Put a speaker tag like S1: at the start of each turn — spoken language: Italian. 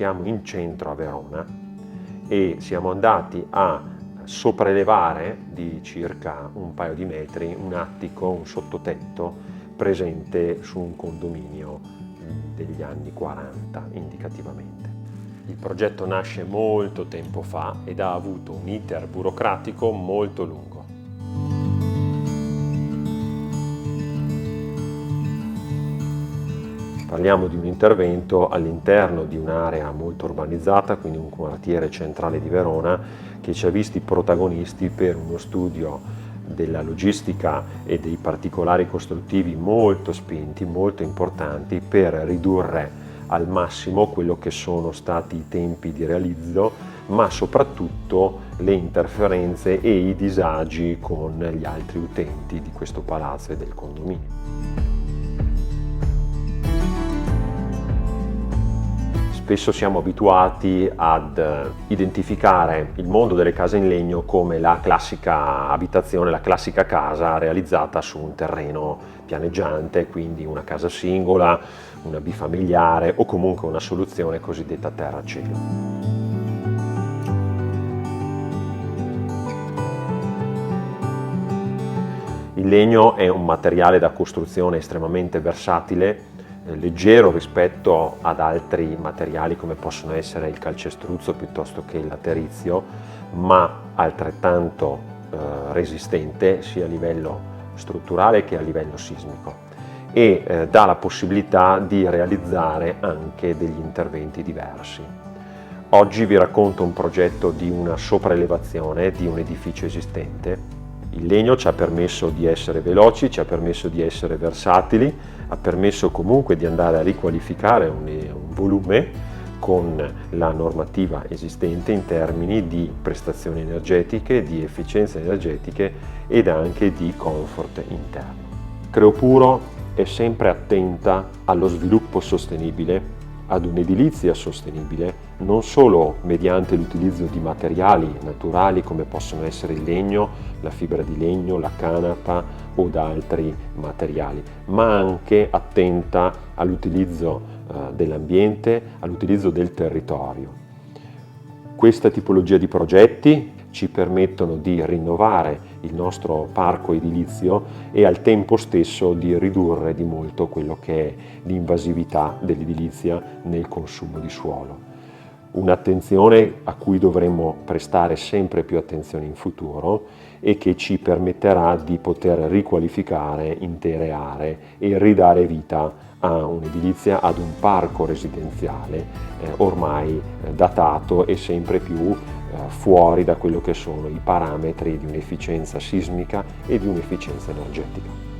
S1: siamo in centro a Verona e siamo andati a sopraelevare di circa un paio di metri un attico, un sottotetto presente su un condominio degli anni 40 indicativamente. Il progetto nasce molto tempo fa ed ha avuto un iter burocratico molto lungo. Parliamo di un intervento all'interno di un'area molto urbanizzata, quindi un quartiere centrale di Verona, che ci ha visti protagonisti per uno studio della logistica e dei particolari costruttivi molto spinti, molto importanti per ridurre al massimo quello che sono stati i tempi di realizzo, ma soprattutto le interferenze e i disagi con gli altri utenti di questo palazzo e del condominio. Spesso siamo abituati ad identificare il mondo delle case in legno come la classica abitazione, la classica casa realizzata su un terreno pianeggiante, quindi una casa singola, una bifamiliare o comunque una soluzione cosiddetta terra-cielo. Il legno è un materiale da costruzione estremamente versatile, leggero rispetto ad altri materiali come possono essere il calcestruzzo piuttosto che il laterizio, ma altrettanto resistente sia a livello strutturale che a livello sismico e dà la possibilità di realizzare anche degli interventi diversi. Oggi vi racconto un progetto di una sopraelevazione di un edificio esistente. Il legno ci ha permesso di essere veloci, ci ha permesso di essere versatili, ha permesso comunque di andare a riqualificare un volume con la normativa esistente in termini di prestazioni energetiche, di efficienze energetiche ed anche di comfort interno. Creopuro è sempre attenta allo sviluppo sostenibile, ad un'edilizia sostenibile, non solo mediante l'utilizzo di materiali naturali come possono essere il legno, la fibra di legno, la canapa o da altri materiali, ma anche attenta all'utilizzo dell'ambiente, all'utilizzo del territorio. Questa tipologia di progetti ci permettono di rinnovare il nostro parco edilizio e al tempo stesso di ridurre di molto quello che è l'invasività dell'edilizia nel consumo di suolo. Un'attenzione a cui dovremo prestare sempre più attenzione in futuro e che ci permetterà di poter riqualificare intere aree e ridare vita a un'edilizia, ad un parco residenziale ormai datato e sempre più fuori da quello che sono i parametri di un'efficienza sismica e di un'efficienza energetica.